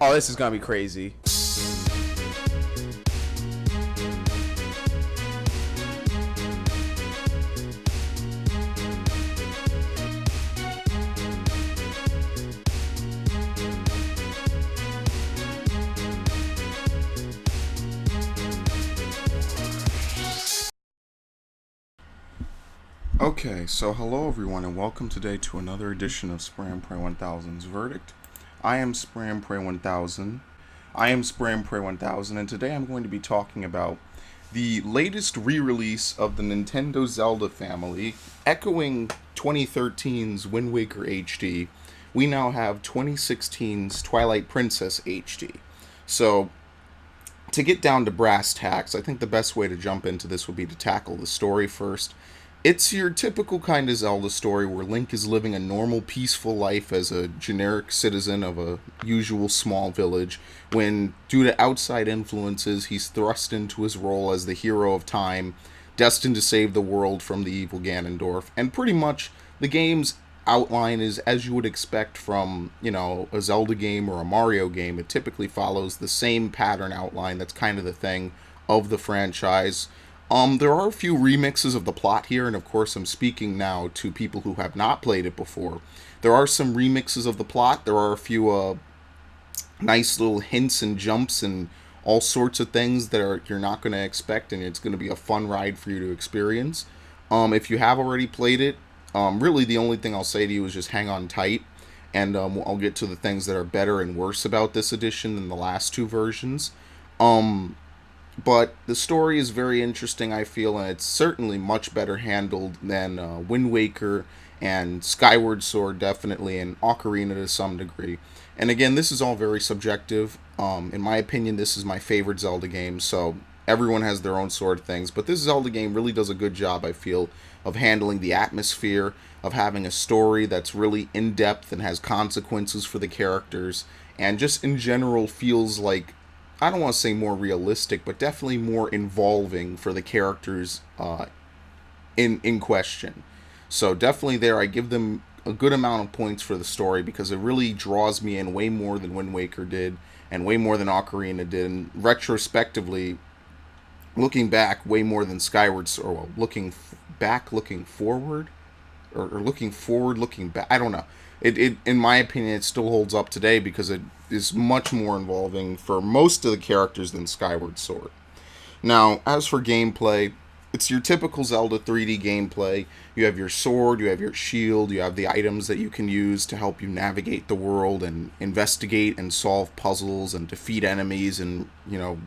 Oh, this is gonna be crazy. Okay, so hello everyone and welcome today to another edition of SpraynPray1000's Verdict. I am SpraynPray1000. I am SpraynPray1000 and today I'm going to be talking about the latest re-release of the Nintendo Zelda family, echoing 2013's Wind Waker HD. We now have 2016's Twilight Princess HD. So, to get down to brass tacks, I think the best way to jump into this would be to tackle the story first. It's your typical kind of Zelda story where Link is living a normal, peaceful life as a generic citizen of a usual small village, when, due to outside influences, he's thrust into his role as the hero of time, destined to save the world from the evil Ganondorf. And pretty much, the game's outline is as you would expect from, a Zelda game or a Mario game. It typically follows the same pattern outline. That's kind of the thing of the franchise. There are a few remixes of the plot here, and of course, I'm speaking now to people who have not played it before. There are some remixes of the plot. There are a few nice little hints and jumps and all sorts of things that you're not going to expect, and it's going to be a fun ride for you to experience. If you have already played it, really the only thing I'll say to you is just hang on tight, and I'll get to the things that are better and worse about this edition than the last two versions. Um, but the story is very interesting, I feel, and it's certainly much better handled than Wind Waker and Skyward Sword, definitely, and Ocarina to some degree. And again, this is all very subjective. In my opinion, this is my favorite Zelda game, so everyone has their own sort of things. But this Zelda game really does a good job, I feel, of handling the atmosphere, of having a story that's really in depth and has consequences for the characters, and just in general feels like, I don't want to say more realistic, but definitely more involving for the characters in question. So definitely there, I give them a good amount of points for the story because it really draws me in way more than Wind Waker did, and way more than Ocarina did, and retrospectively, looking back, way more than Skyward Sword. Well, back, looking forward, or looking forward, looking back. I don't know. It in my opinion, it still holds up today because it is much more involving for most of the characters than Skyward Sword. Now, as for gameplay, it's your typical Zelda 3D gameplay. You have your sword, you have your shield, you have the items that you can use to help you navigate the world and investigate and solve puzzles and defeat enemies and,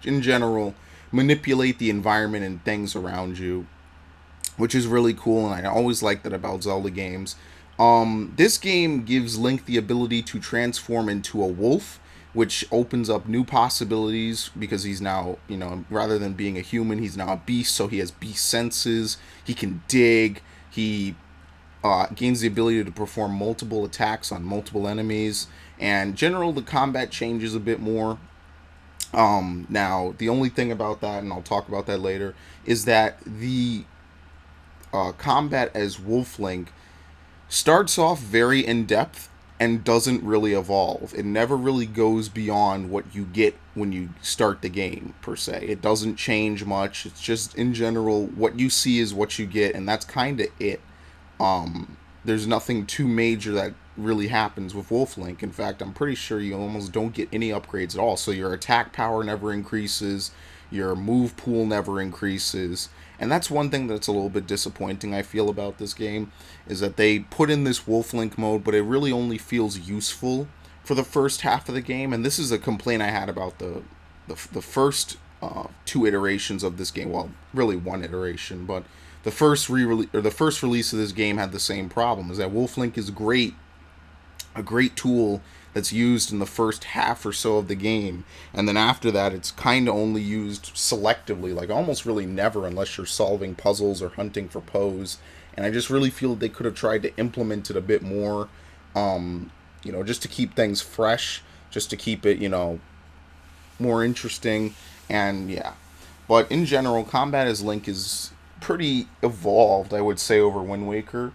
in general, manipulate the environment and things around you, which is really cool, and I always like that about Zelda games. This game gives Link the ability to transform into a wolf, which opens up new possibilities because he's now, rather than being a human, he's now a beast, so he has beast senses. He can dig. He gains the ability to perform multiple attacks on multiple enemies. And in general, the combat changes a bit more. Now, the only thing about that, and I'll talk about that later, is that the combat as Wolf Link starts off very in depth and doesn't really evolve. It never really goes beyond what you get when you start the game, per se. It doesn't change much. It's just, in general, what you see is what you get, and that's kind of it. There's nothing too major that really happens with Wolf Link. In fact, I'm pretty sure you almost don't get any upgrades at all. So your attack power never increases, your move pool never increases. And that's one thing that's a little bit disappointing, I feel, about this game, is that they put in this Wolf Link mode, but it really only feels useful for the first half of the game. And this is a complaint I had about the first two iterations of this game. Well, really one iteration, but the first the first release of this game had the same problem. Is that Wolf Link is a great tool that's used in the first half or so of the game, and then after that it's kind of only used selectively, like almost really never, unless you're solving puzzles or hunting for Poes. And I just really feel they could have tried to implement it a bit more, just to keep things fresh, just to keep it, more interesting. And yeah, but in general, combat as Link is pretty evolved, I would say, over Wind Waker.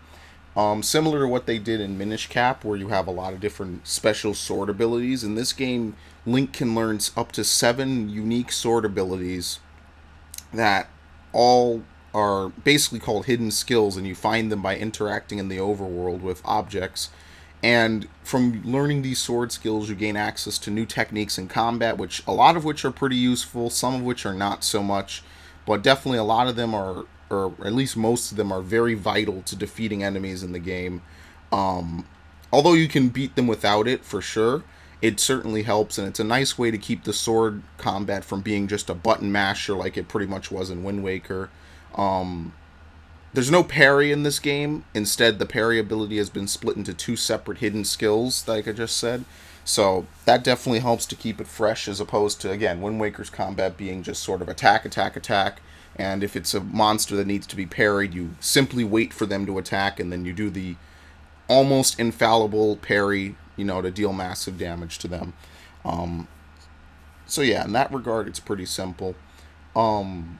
Similar to what they did in Minish Cap, where you have a lot of different special sword abilities. In this game, Link can learn up to 7 unique sword abilities that all are basically called hidden skills, and you find them by interacting in the overworld with objects. And from learning these sword skills, you gain access to new techniques in combat, which a lot of which are pretty useful, some of which are not so much, but definitely a lot of them are, or at least most of them, are very vital to defeating enemies in the game. Um, Although you can beat them without it for sure, it certainly helps, and it's a nice way to keep the sword combat from being just a button masher like it pretty much was in Wind Waker. Um, there's no parry in this game. Instead, the parry ability has been split into 2 separate hidden skills, like I just said. So that definitely helps to keep it fresh, as opposed to, again, Wind Waker's combat being just sort of attack, attack, attack. And if it's a monster that needs to be parried, you simply wait for them to attack, and then you do the almost infallible parry, to deal massive damage to them. Um, so yeah, in that regard, it's pretty simple. Um,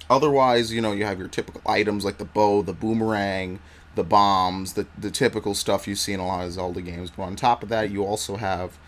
Otherwise, you have your typical items like the bow, the boomerang, the bombs, the typical stuff you see in a lot of Zelda games. But on top of that, you also have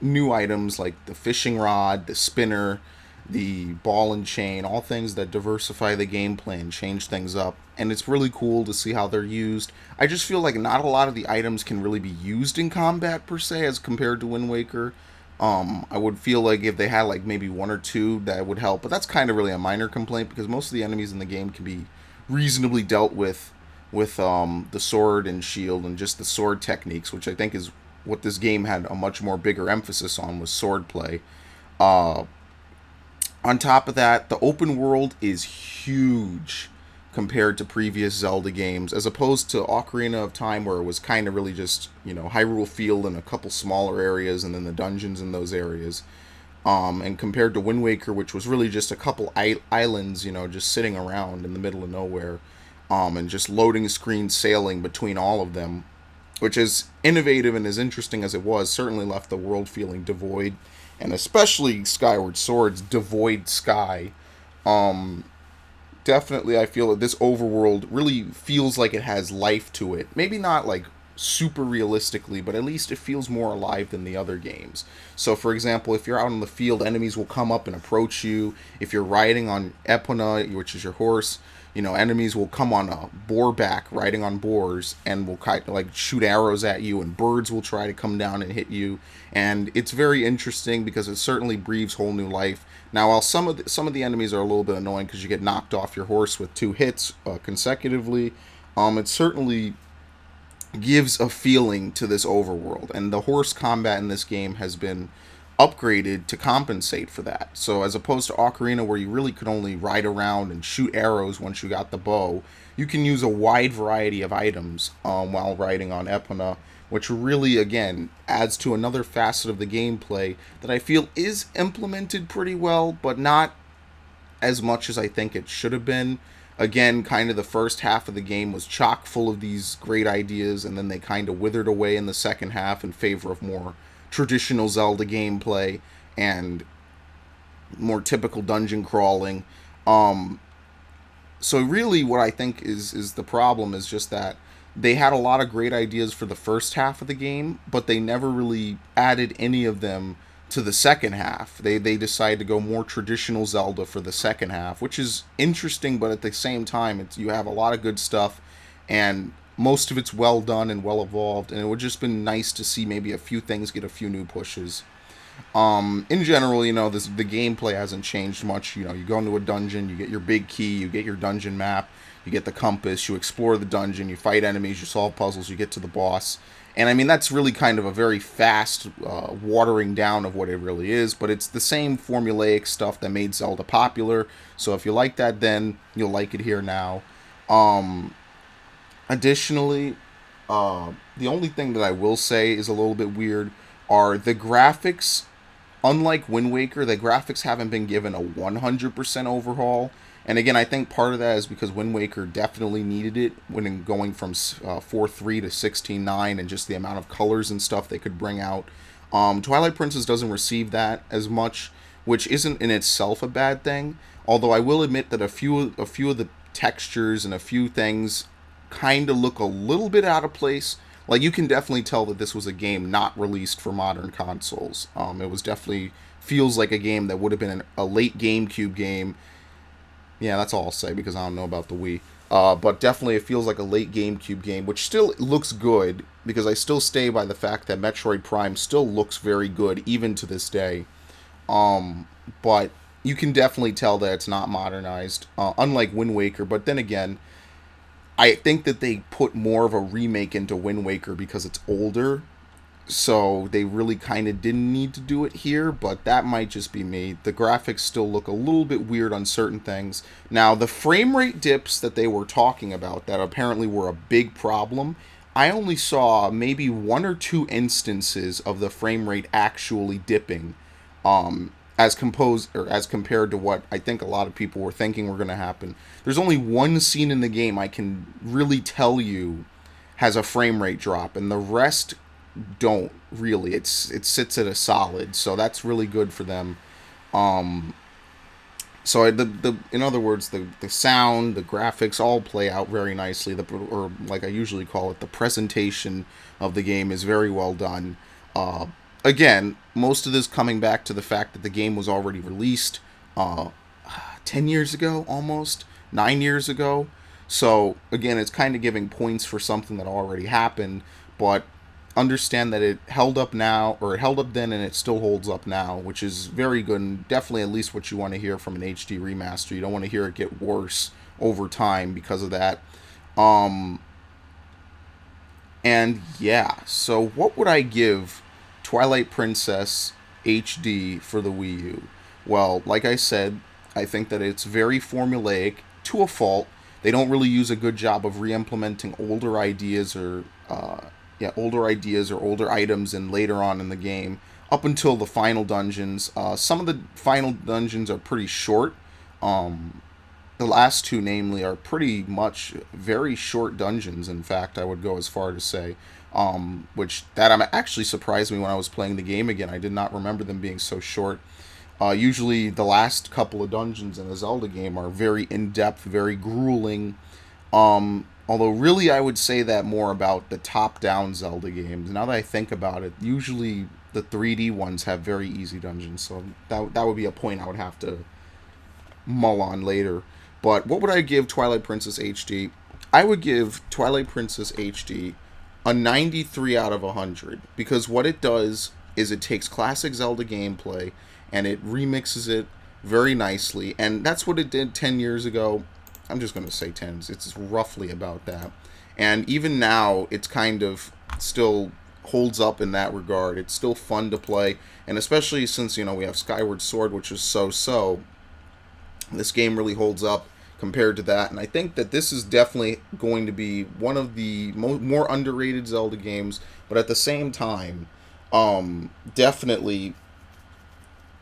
new items like the fishing rod, the spinner, the ball and chain, all things that diversify the gameplay and change things up. And it's really cool to see how they're used. I just feel like not a lot of the items can really be used in combat per se as compared to Wind Waker. I would feel like if they had like maybe 1 or 2, that would help. But that's kind of really a minor complaint, because most of the enemies in the game can be reasonably dealt with the sword and shield and just the sword techniques, which I think is what this game had a much more bigger emphasis on, was sword play. Uh, on top of that, the open world is huge compared to previous Zelda games, as opposed to Ocarina of Time, where it was kind of really just, Hyrule Field and a couple smaller areas, and then the dungeons in those areas. And compared to Wind Waker, which was really just a couple islands, just sitting around in the middle of nowhere, and just loading screens sailing between all of them, which is innovative and as interesting as it was, certainly left the world feeling devoid, and especially Skyward Sword's devoid sky. Um, Definitely, I feel that this overworld really feels like it has life to it. Maybe not like super realistically, but at least it feels more alive than the other games. So, for example, if you're out in the field, enemies will come up and approach you. If you're riding on Epona, which is your horse, enemies will come on a boar back, riding on boars, and will kind of like shoot arrows at you, and birds will try to come down and hit you. And it's very interesting because it certainly breathes whole new life. Now, while some of the enemies are a little bit annoying because you get knocked off your horse with 2 hits consecutively, it certainly gives a feeling to this overworld, and the horse combat in this game has been upgraded to compensate for that. So as opposed to Ocarina, where you really could only ride around and shoot arrows once you got the bow, you can use a wide variety of items while riding on Epona, which really, again, adds to another facet of the gameplay that I feel is implemented pretty well, but not as much as I think it should have been. Again, kind of the first half of the game was chock full of these great ideas, and then they kind of withered away in the second half in favor of more traditional Zelda gameplay and more typical dungeon crawling. Um, so really what I think is the problem is just that they had a lot of great ideas for the first half of the game, but they never really added any of them to the second half. They decided to go more traditional Zelda for the second half, which is interesting, but at the same time, you have a lot of good stuff, and most of it's well done and well evolved, and it would just been nice to see maybe a few things get a few new pushes. In general, the gameplay hasn't changed much. You go into a dungeon, you get your big key, you get your dungeon map, you get the compass, you explore the dungeon, you fight enemies, you solve puzzles, you get to the boss. And I mean, that's really kind of a very fast watering down of what it really is, but it's the same formulaic stuff that made Zelda popular. So if you like that then, you'll like it here now. Additionally, the only thing that I will say is a little bit weird are the graphics. Unlike Wind Waker, the graphics haven't been given a 100% overhaul. And again, I think part of that is because Wind Waker definitely needed it when going from 4.3 to 16.9, and just the amount of colors and stuff they could bring out. Twilight Princess doesn't receive that as much, which isn't in itself a bad thing. Although I will admit that a few of the textures and a few things kind of look a little bit out of place. Like, you can definitely tell that this was a game not released for modern consoles. It was definitely feels like a game that would have been a late GameCube game. Yeah, that's all I'll say because I don't know about the Wii. But definitely it feels like a late GameCube game, which still looks good because I still stay by the fact that Metroid Prime still looks very good even to this day. But you can definitely tell that it's not modernized, unlike Wind Waker. But then again, I think that they put more of a remake into Wind Waker because it's older, so they really kind of didn't need to do it here, but that might just be me. The graphics still look a little bit weird on certain things. Now, the frame rate dips that they were talking about that apparently were a big problem, I only saw maybe one or two instances of the frame rate actually dipping, as compared to what I think a lot of people were thinking were going to happen. There's only one scene in the game I can really tell you has a frame rate drop, and the rest don't really. It sits at a solid, so that's really good for them. Um, the in other words, the sound, the graphics all play out very nicely. Or like I usually call it, the presentation of the game is very well done. Uh, Again, most of this coming back to the fact that the game was already released uh, 10 years ago, almost 9 years ago. So again, it's kind of giving points for something that already happened, but understand that it held up now, or it held up then, and it still holds up now, which is very good, and definitely at least what you want to hear from an HD remaster. You don't want to hear it get worse over time because of that. Um, and yeah, so what would I give Twilight Princess HD for the Wii U? Well, like I said, I think that it's very formulaic to a fault. They don't really use a good job of re-implementing older ideas or older items and later on in the game up until the final dungeons. Some of the final dungeons are pretty short. Um, the last two, namely, are pretty much very short dungeons. In fact, I would go as far to say, which that actually surprised me when I was playing the game again. I did not remember them being so short. Usually, the last couple of dungeons in a Zelda game are very in depth, very grueling. Although, really, I would say that more about the top-down Zelda games. Now that I think about it, usually the 3D ones have very easy dungeons, so that would be a point I would have to mull on later. But what would I give Twilight Princess HD? I would give Twilight Princess HD a 93 out of 100, because what it does is it takes classic Zelda gameplay and it remixes it very nicely, and that's what it did 10 years ago. I'm just going to say 10. It's roughly about that. And even now, it's kind of still holds up in that regard. It's still fun to play, and especially since, we have Skyward Sword, which is so-so, this game really holds up compared to that. And I think that this is definitely going to be one of the more underrated Zelda games, but at the same time, definitely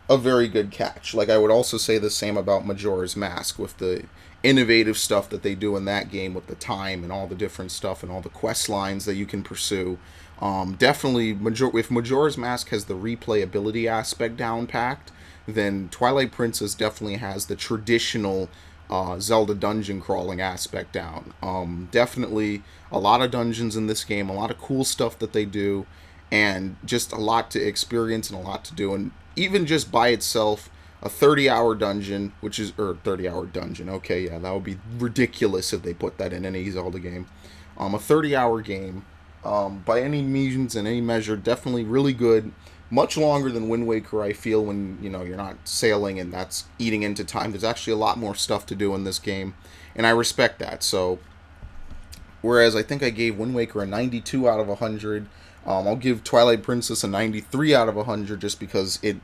a very good catch. Like, I would also say the same about Majora's Mask, with the innovative stuff that they do in that game with the time and all the different stuff and all the quest lines that you can pursue. Definitely, if Majora's Mask has the replayability aspect down packed, then Twilight Princess definitely has the traditional Zelda dungeon crawling aspect down. Definitely a lot of dungeons in this game, a lot of cool stuff that they do, and just a lot to experience and a lot to do. And even just by itself, a 30-hour dungeon, or 30-hour dungeon, okay, yeah, that would be ridiculous if they put that in any Zelda game. A 30-hour game, by any means and any measure, definitely really good. Much longer than Wind Waker, I feel, when, you're not sailing and that's eating into time. There's actually a lot more stuff to do in this game, and I respect that. So, whereas I think I gave Wind Waker a 92 out of 100, I'll give Twilight Princess a 93 out of 100 just because it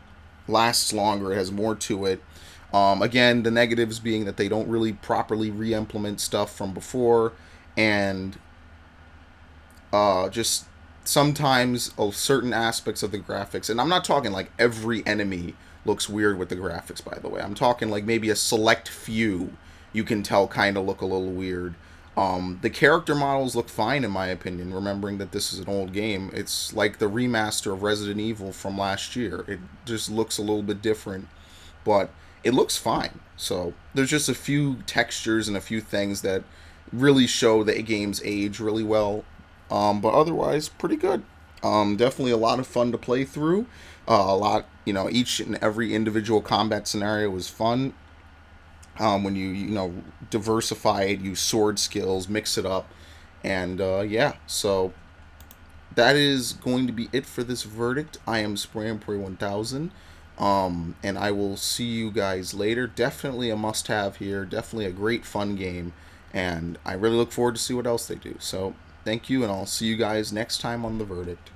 lasts longer, it has more to it. Again, the negatives being that they don't really properly re-implement stuff from before, and just sometimes certain aspects of the graphics, and I'm not talking like every enemy looks weird with the graphics, by the way. I'm talking like maybe a select few you can tell kind of look a little weird. The character models look fine in my opinion, remembering that this is an old game. It's like the remaster of Resident Evil from last year. It just looks a little bit different, but it looks fine. So there's just a few textures and a few things that, really show the game's age really well. But otherwise, pretty good. Definitely a lot of fun to play through. A lot, each and every individual combat scenario was fun. When you diversify it, use sword skills, mix it up, and yeah. So that is going to be it for this verdict. I am SpraynPray1000. And I will see you guys later. Definitely a must-have here. Definitely a great fun game, and I really look forward to see what else they do. So thank you, and I'll see you guys next time on the verdict.